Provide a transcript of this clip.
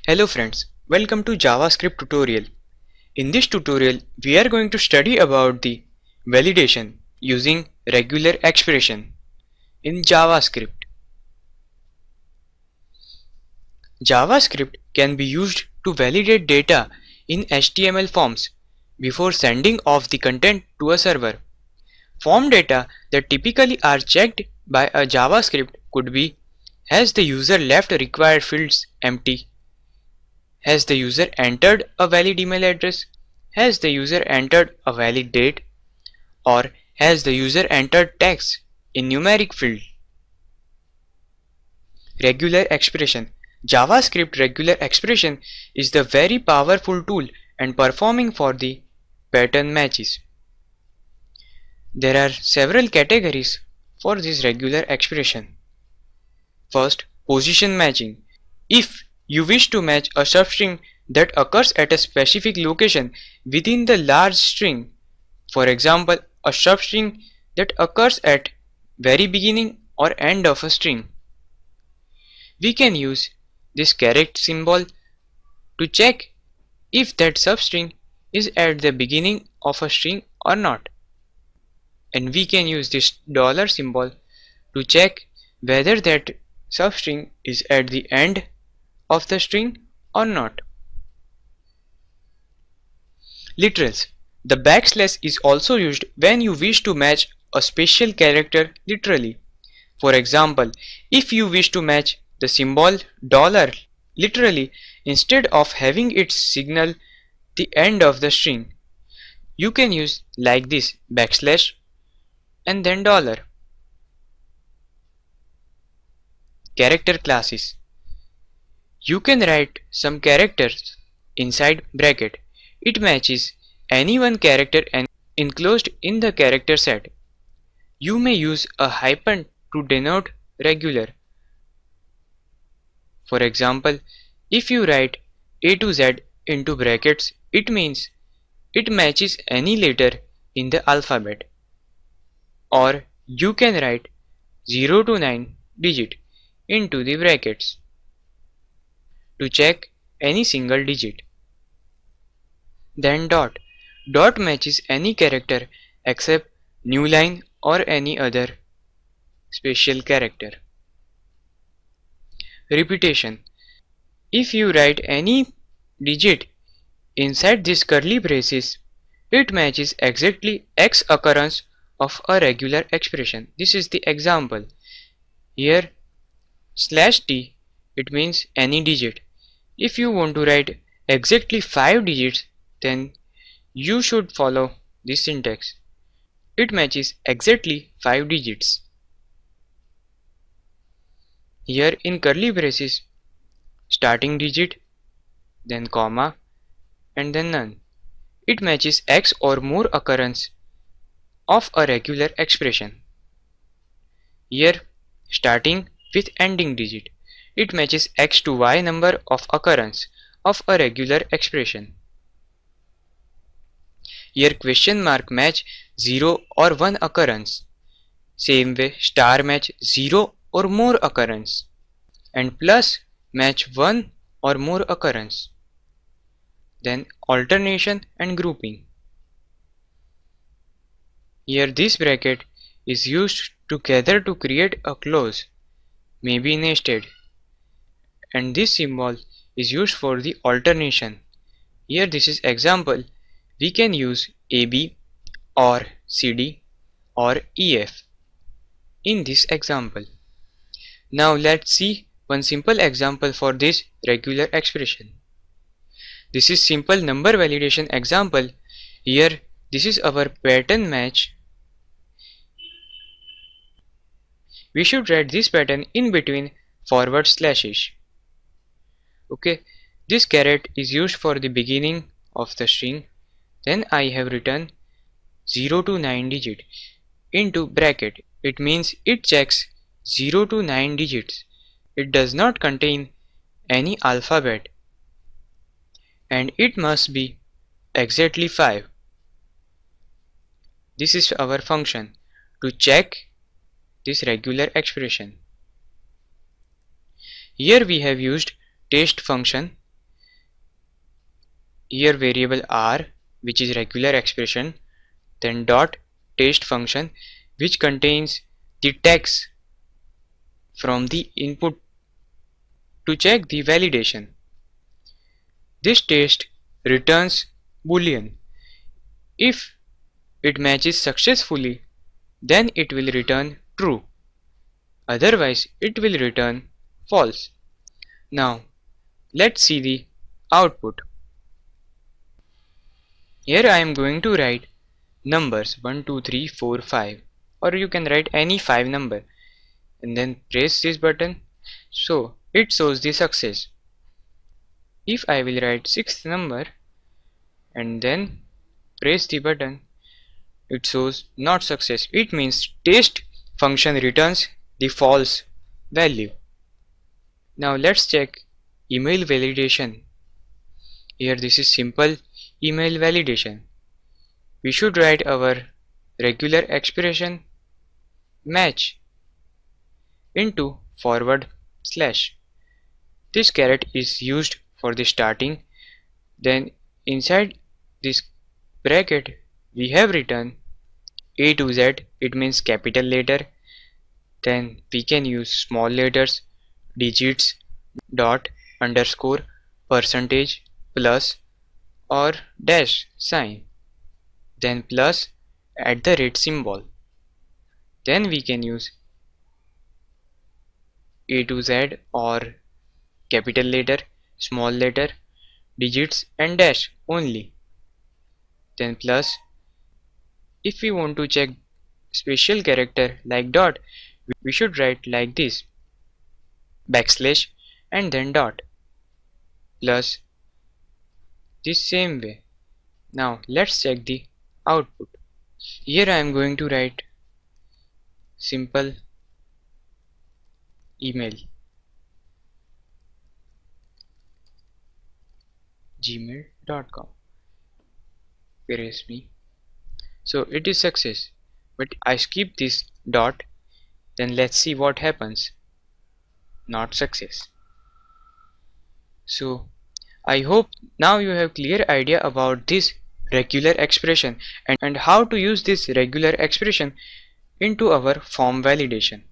Hello friends, welcome to JavaScript tutorial. In this tutorial, we are going to study about the validation using regular expression in JavaScript. JavaScript can be used to validate data in HTML forms before sending off the content to a server. Form data that typically are checked by a JavaScript could be: has the user left required fields empty? Has the user entered a valid email address? Has the user entered a valid date? Or has the user entered text in numeric field? Regular expression. JavaScript regular expression is the very powerful tool and performing for the pattern matches. There are several categories for this regular expression. First, position matching. If you wish to match a substring that occurs at a specific location within the large string, for example, a substring that occurs at very beginning or end of a string, we can use this caret symbol to check if that substring is at the beginning of a string or not. And we can use this dollar symbol to check whether that substring is at the end of the string or not. Literals. The backslash is also used when you wish to match a special character literally. For example, if you wish to match the symbol dollar literally instead of having it signal the end of the string, you can use like this backslash and then dollar. Character classes. You can write some characters inside bracket. It matches any one character enclosed in the character set. You may use a hyphen to denote regular. For example, if you write A to Z into brackets, it means it matches any letter in the alphabet. Or you can write 0 to 9 digit into the brackets to check any single digit. Then dot. Dot matches any character except new line or any other special character. Repetition. If you write any digit inside this curly braces, it matches exactly X occurrence of a regular expression. This is the example. Here /t, it means any digit. If you want to write exactly 5 digits, then you should follow this syntax. It matches exactly 5 digits. Here in curly braces, starting digit, then comma, and then none. It matches X or more occurrence of a regular expression. Here starting with ending digit. It matches X to Y number of occurrence of a regular expression. Here question mark match 0 or 1 occurrence. Same way star match 0 or more occurrence. And plus match 1 or more occurrence. Then alternation and grouping. Here this bracket is used together to create a clause, maybe nested. And this symbol is used for the alternation. Here this is example. We can use AB or CD or EF in this example. Now let's see one simple example for this regular expression. This is simple number validation example. Here this is our pattern match. We should write this pattern in between forward slashes. Okay, this caret is used for the beginning of the string. Then I have written 0 to 9 digit into bracket. It means it checks 0 to 9 digits. It does not contain any alphabet. And it must be exactly 5. This is our function to check this regular expression. Here we have used test function Here variable r, which is regular expression, then dot test function, which contains the text from the input to check the validation. This test returns boolean. If it matches successfully, then it will return true. Otherwise, it will return false. Now, let's see the output. Here I am going to write numbers 1, 2, 3, 4, 5, or you can write any 5 number and then press this button, so it shows the success. If I will write 6th number and then press the button, it shows not success. It means test function returns the false value. Now let's check email validation. Here this is simple email validation. We should write our regular expression match into forward slash. This caret is used for the starting. Then inside this bracket we have written A to Z, it means capital letter. Then we can use small letters, digits, dot, underscore, percentage, plus or dash sign. Then plus @ symbol. Then we can use A to Z or capital letter, small letter, digits and dash only. Then plus. If we want to check special character like dot, we should write like this, backslash and then dot, plus this same way. Now let's check the output. Here I am going to write simple email gmail.com. Press me. So it is success, but I skip this dot. Then let's see what happens. Not success. So I hope now you have clear idea about this regular expression and how to use this regular expression into our form validation.